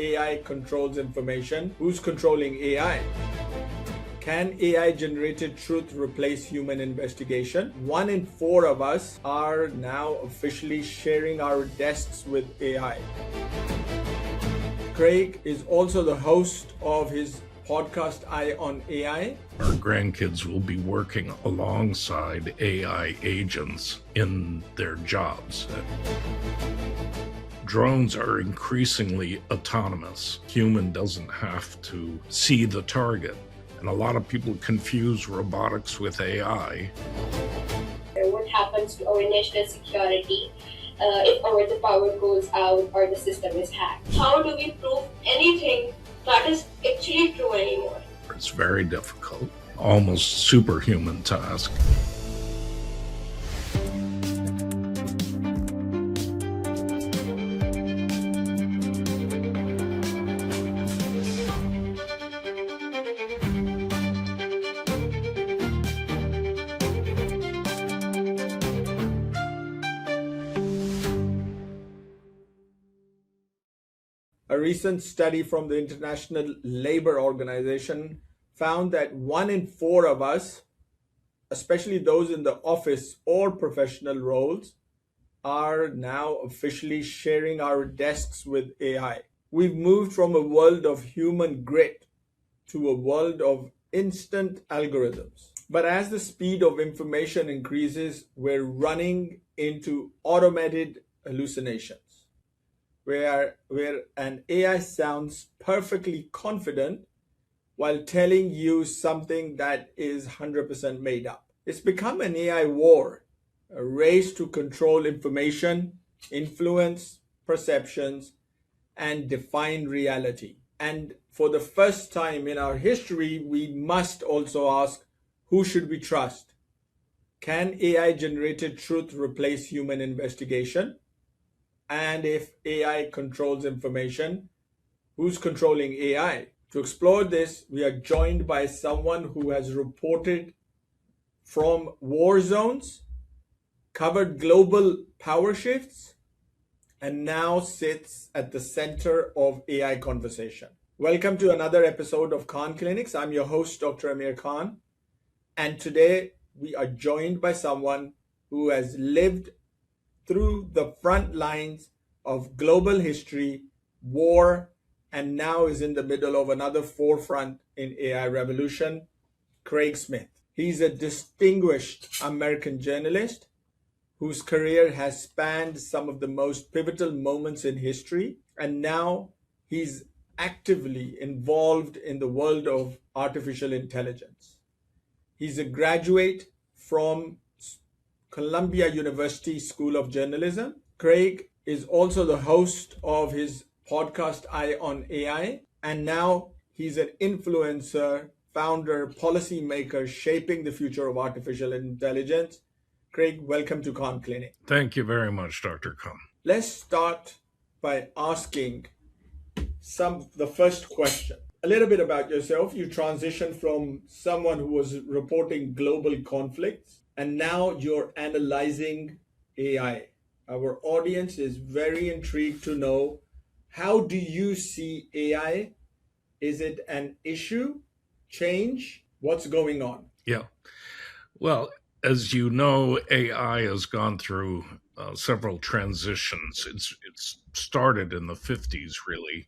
AI controls information, who's controlling AI? Can AI-generated truth replace human investigation? 1 in 4 of us are now officially sharing our desks with AI. Craig is also the host of his podcast, Eye on AI. Our grandkids will be working alongside AI agents in their jobs. Drones are increasingly autonomous. Human doesn't have to see the target. And a lot of people confuse robotics with AI. What happens to our national security if the power goes out or the system is hacked? How do we prove anything that is actually true anymore? It's very difficult, almost superhuman task. A recent study from the International Labour Organization found that 1 in 4 of us, especially those in the office or professional roles, are now officially sharing our desks with AI. We've moved from a world of human grit to a world of instant algorithms. But as the speed of information increases, we're running into automated hallucinations, where an AI sounds perfectly confident while telling you something that is 100% made up. It's become an AI war, a race to control information, influence perceptions, and define reality. And for the first time in our history, we must also ask, who should we trust? Can AI-generated truth replace human investigation? And if AI controls information, who's controlling AI? To explore this, we are joined by someone who has reported from war zones, covered global power shifts, and now sits at the center of AI conversation. Welcome to another episode of Khan Clinics. I'm your host, Dr. Amir Khan. And today we are joined by someone who has lived through the front lines of global history, war, and now is in the middle of another forefront in AI revolution, Craig Smith. He's a distinguished American journalist whose career has spanned some of the most pivotal moments in history, and now he's actively involved in the world of artificial intelligence. He's a graduate from Columbia University School of Journalism. Craig is also the host of his podcast, Eye on AI, and now he's an influencer, founder, policymaker shaping the future of artificial intelligence. Craig, welcome to Khan Clinic. Thank you very much, Dr. Khan. Let's start by asking the first question. A little bit about yourself. You transitioned from someone who was reporting global conflicts, and now you're analyzing AI. Our audience is very intrigued to know, how do you see AI? Is it an issue, change? What's going on? Yeah. Well, as you know, AI has gone through several transitions. It's started in the 50s, really,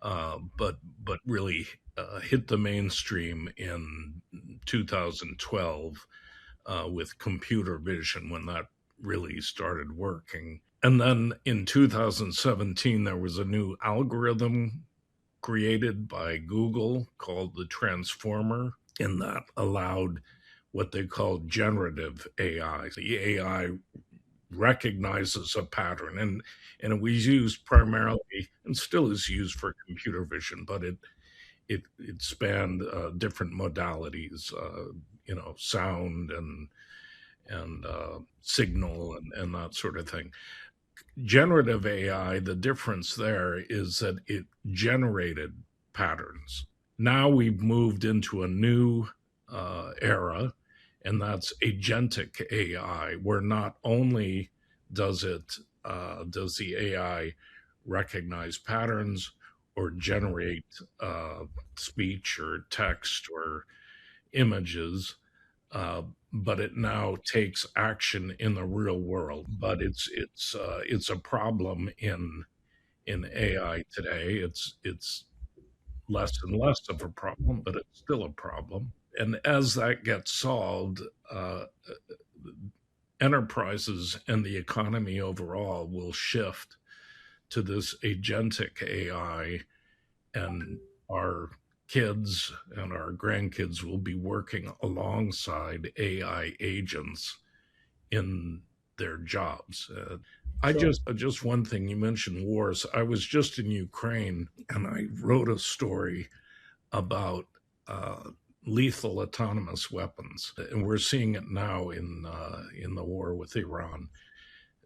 but really hit the mainstream in 2012 with computer vision, when that really started working. And then in 2017, there was a new algorithm created by Google called the Transformer, and that allowed what they call generative AI. The AI recognizes a pattern, and it was used primarily, and still is used, for computer vision, but it spanned different modalities, sound and signal and that sort of thing. Generative AI, the difference there is that it generated patterns. Now we've moved into a new era, and that's agentic AI, where not only does the AI recognize patterns or generate speech or text or images, uh, but it now takes action in the real world. But it's a problem in AI today. It's less and less of a problem, but it's still a problem. And as that gets solved, enterprises and the economy overall will shift to this agentic AI, and our kids and our grandkids will be working alongside AI agents in their jobs. I Sure. just one thing, you mentioned wars. I was just in Ukraine and I wrote a story about lethal autonomous weapons, and we're seeing it now in the war with Iran.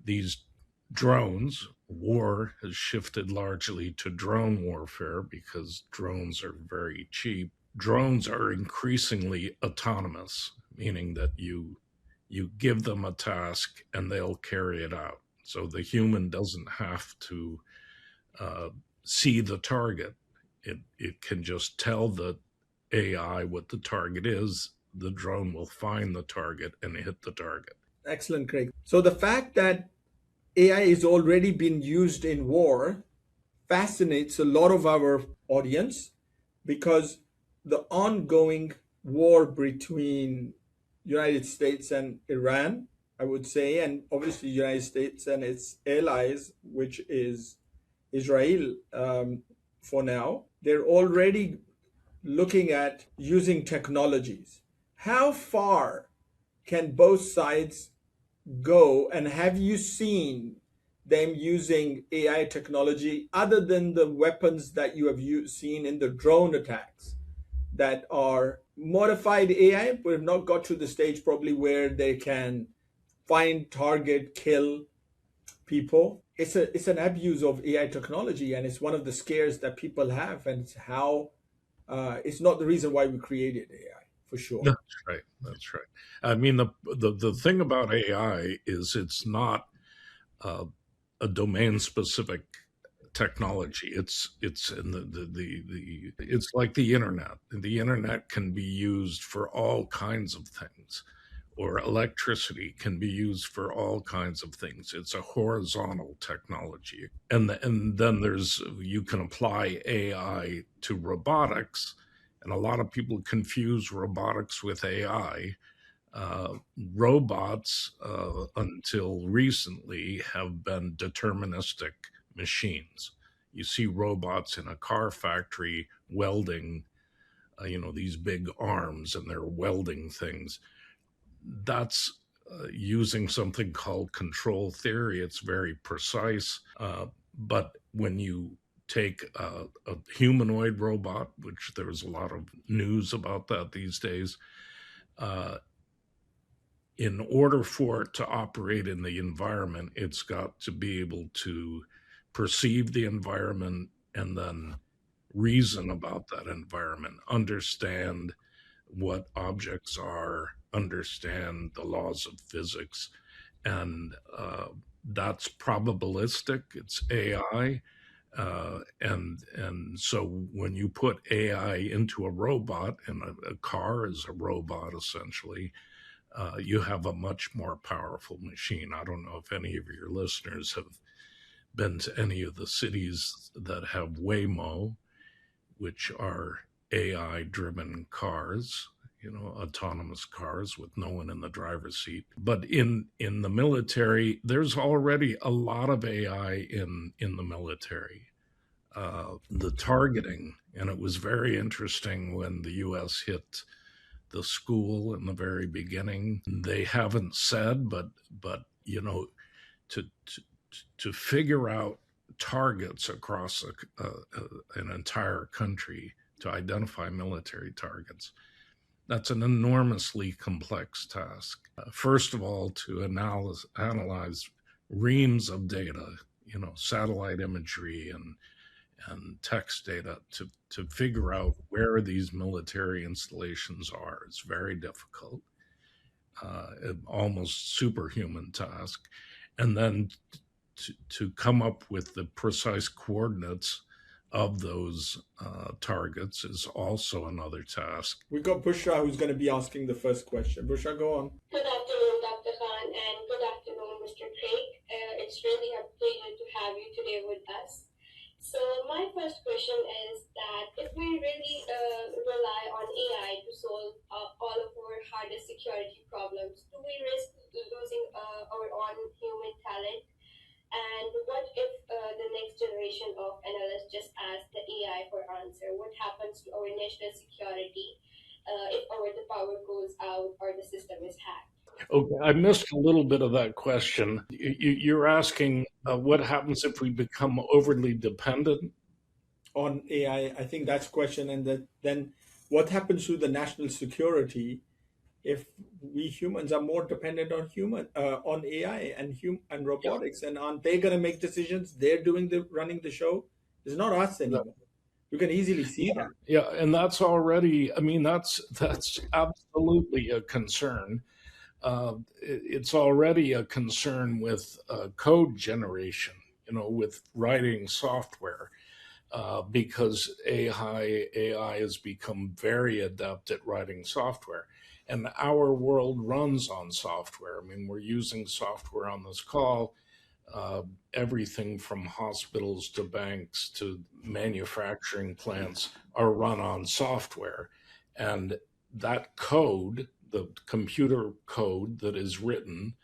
These drones, war has shifted largely to drone warfare because drones are very cheap. Drones are increasingly autonomous, meaning that you give them a task and they'll carry it out. So the human doesn't have to uh, see the target. It can just tell the AI what the target is. The drone will find the target and hit the target. Excellent, Craig. So the fact that AI is already being used in war fascinates a lot of our audience because the ongoing war between United States and Iran, I would say, and obviously United States and its allies, which is Israel, for now, they're already looking at using technologies. How far can both sides go, and have you seen them using AI technology other than the weapons that you have seen in the drone attacks that are modified AI, but have not got to the stage probably where they can find, target, kill people? It's an abuse of AI technology, and it's one of the scares that people have, and it's how it's not the reason why we created AI for sure. That's right. That's right. I mean, the thing about AI is it's not uh, a domain specific technology. It's in the it's like the internet. The internet can be used for all kinds of things, or electricity can be used for all kinds of things. It's a horizontal technology, and then there's you can apply AI to robotics, and a lot of people confuse robotics with AI. uh, Robots, until recently, have been deterministic machines. You see robots in a car factory welding, these big arms, and they're welding things. That's using something called control theory. It's very precise. But when you take a humanoid robot, which there's a lot of news about that these days, uh, in order for it to operate in the environment, it's got to be able to perceive the environment and then reason about that environment, understand what objects are, understand the laws of physics. And that's probabilistic, it's AI. And so when you put AI into a robot, and a car is a robot essentially, you have a much more powerful machine. I don't know if any of your listeners have been to any of the cities that have Waymo, which are AI driven cars, autonomous cars with no one in the driver's seat. But in the military, there's already a lot of AI in the military. The targeting, and it was very interesting when the U.S. hit the school in the very beginning. They haven't said, but to to, to figure out targets across an entire country, to identify military targets, that's an enormously complex task. First of all, to analyze reams of data, satellite imagery and text data, to figure out where these military installations are. It's very difficult, almost superhuman task. And then to come up with the precise coordinates of those targets is also another task. We got Bushra who's going to be asking the first question. Bushra, go on. Good afternoon, Dr. Khan, and good afternoon, Mr. Craig. It's really a pleasure to have you today with us. So my first question is that if we really rely on AI to solve all of our hardest security problems, do we risk losing our own human talent? And what if the next generation of analysts just ask the AI for answer? What happens to our national security if the power goes out or the system is hacked? Okay, I missed a little bit of that question. You're asking what happens if we become overly dependent on AI? I think that's question. And then what happens to the national security if we humans are more dependent on AI and robotics? And aren't they going to make decisions? They're running the show. It's not us anymore. You can easily see that. Yeah, and that's already. I mean, that's absolutely a concern. It's already a concern with code generation, with writing software, because AI has become very adept at writing software. And our world runs on software. I mean, we're using software on this call. Everything from hospitals to banks to manufacturing plants are run on software. And that code, the computer code that is written,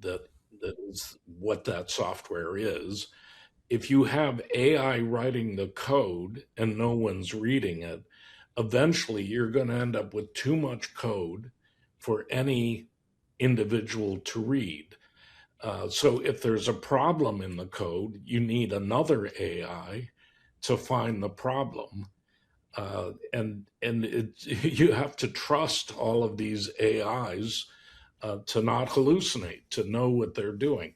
that is what that software is. If you have AI writing the code and no one's reading it, eventually you're going to end up with too much code for any individual to read. So if there's a problem in the code, you need another AI to find the problem. And you have to trust all of these AIs to not hallucinate, to know what they're doing.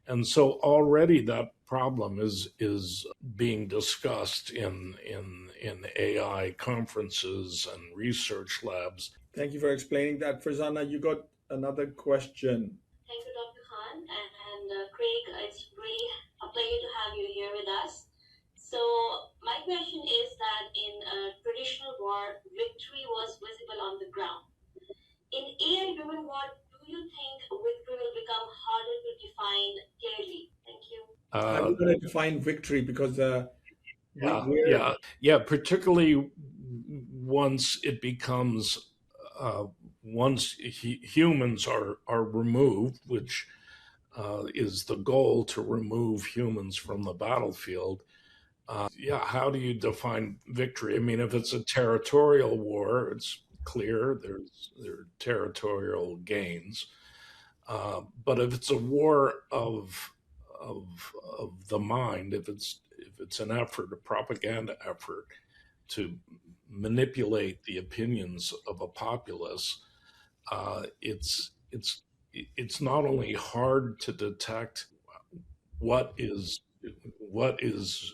And so already that problem is being discussed in AI conferences and research labs. Thank you for explaining that. Farzana, you got another question. Thank you, Dr. Khan. And Craig, it's really a pleasure to have you here with us. So my question is that in a traditional war, victory was visible on the ground. In AI-driven war, do you think victory will become harder to define clearly? Thank you. How are you going to define victory? Because particularly once it becomes once humans are removed, which is the goal, to remove humans from the battlefield. How do you define victory? I mean, if it's a territorial war, it's clear there are territorial gains. But if it's a war of the mind, if it's an effort, a propaganda effort to manipulate the opinions of a populace, it's not only hard to detect what is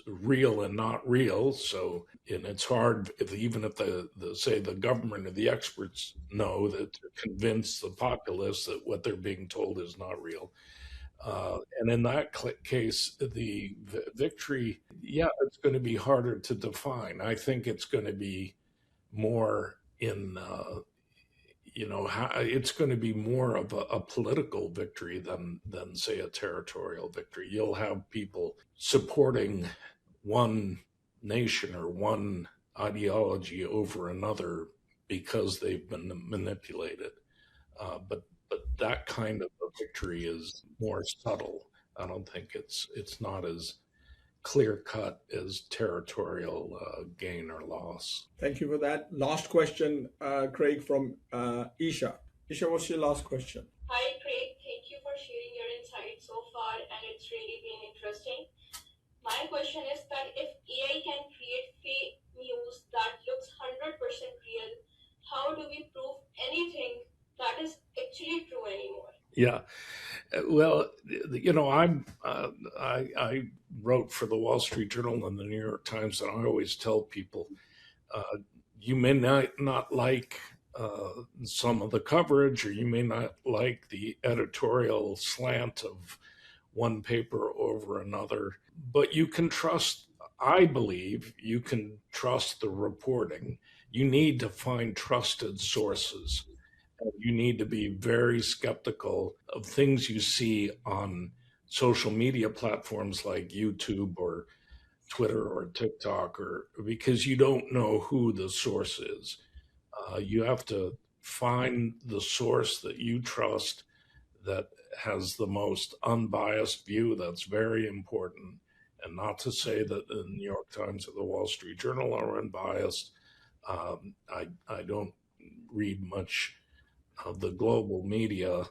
real and not real. So, and it's hard even if the government or the experts know that to convince the populace that what they're being told is not real. And in that case, the victory, it's going to be harder to define. I think it's going to be more in, it's going to be more of a political victory than say a territorial victory. You'll have people supporting one nation or one ideology over another because they've been manipulated. But that kind of a victory is more subtle. I don't think it's not as clear cut as territorial gain or loss. Thank you for that. Last question, Craig, from Isha. Isha, what's your last question? Hi, Craig. Thank you for sharing your insights so far, and it's really been interesting. My question is that if AI can create fake news that looks 100% real, how do we prove anything that is actually true anymore? Yeah, well, I wrote for the Wall Street Journal and the New York Times, and I always tell people, you may not like some of the coverage, or you may not like the editorial slant of one paper over another, but you can trust I believe you can trust the reporting. You need to find trusted sources. You need to be very skeptical of things you see on social media platforms like YouTube or Twitter or TikTok, or because you don't know who the source is. You have to find the source that you trust that has the most unbiased view. That's very important. And not to say that the New York Times or the Wall Street Journal are unbiased. I don't read much of the global media.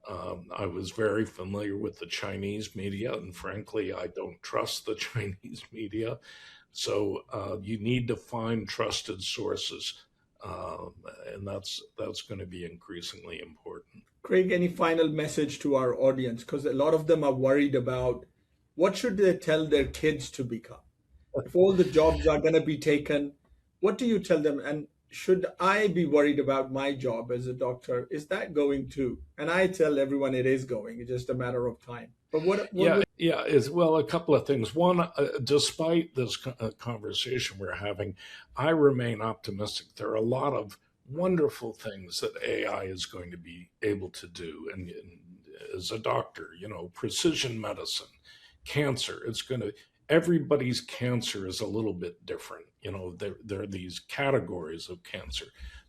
I was very familiar with the Chinese media, and frankly, I don't trust the Chinese media. So you need to find trusted sources, and that's going to be increasingly important. Craig, any final message to our audience? Because a lot of them are worried about what should they tell their kids to become? If all the jobs are going to be taken, what do you tell them? And should I be worried about my job as a doctor? Is that going to? And I tell everyone it is going. It's just a matter of time. But what is well, a couple of things. One, despite this conversation we're having, I remain optimistic. There are a lot of wonderful things that AI is going to be able to do. And as a doctor, precision medicine, cancer, everybody's cancer is a little bit different. There are these categories of cancer,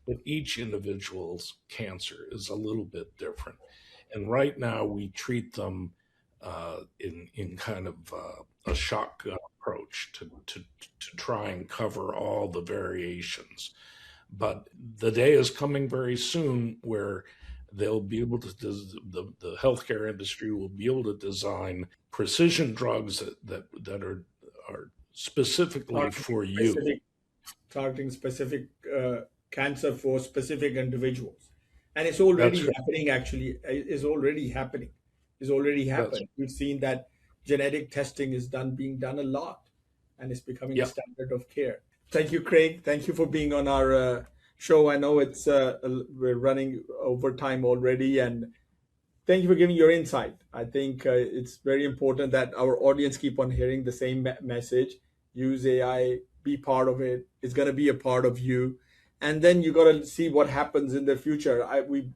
but each individual's cancer is a little bit different. And right now we treat them in kind of a shotgun approach to try and cover all the variations. But the day is coming very soon where they'll be able to, the healthcare industry will be able to design precision drugs that are specifically for you. Targeting specific cancer for specific individuals. And it's already happening, actually. It's already happening. It's already happened. We've seen that genetic testing is being done a lot, and it's becoming a standard of care. Thank you, Craig. Thank you for being on our show. I know we're running over time already, and thank you for giving your insight. I think it's very important that our audience keep on hearing the same message. Use AI, be part of it. It's going to be a part of you. And then you got to see what happens in the future.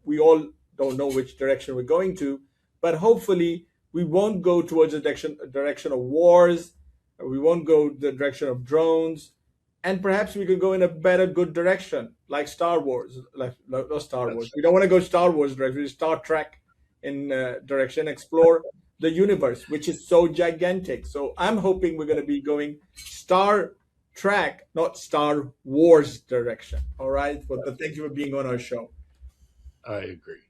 We all don't know which direction we're going to, but hopefully we won't go towards the direction of wars. We won't go the direction of drones. And perhaps we could go in a better, good direction, like Star Wars. Not Star Wars. We don't want to go Star Wars direction. Star Trek in direction, explore the universe, which is so gigantic. So I'm hoping we're going to be going Star Trek, not Star Wars direction. All right. But thank you for being on our show. I agree.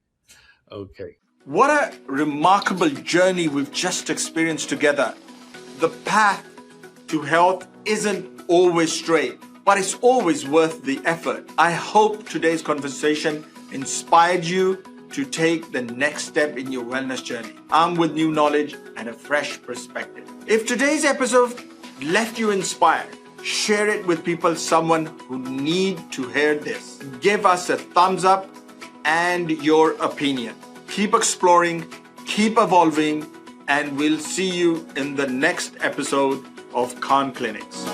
Okay. What a remarkable journey we've just experienced together. The path to health isn't always straight, but it's always worth the effort. I hope today's conversation inspired you to take the next step in your wellness journey, armed with new knowledge and a fresh perspective. If today's episode left you inspired, share it with someone who need to hear this. Give us a thumbs up and your opinion. Keep exploring, keep evolving, and we'll see you in the next episode of Khan Clinics.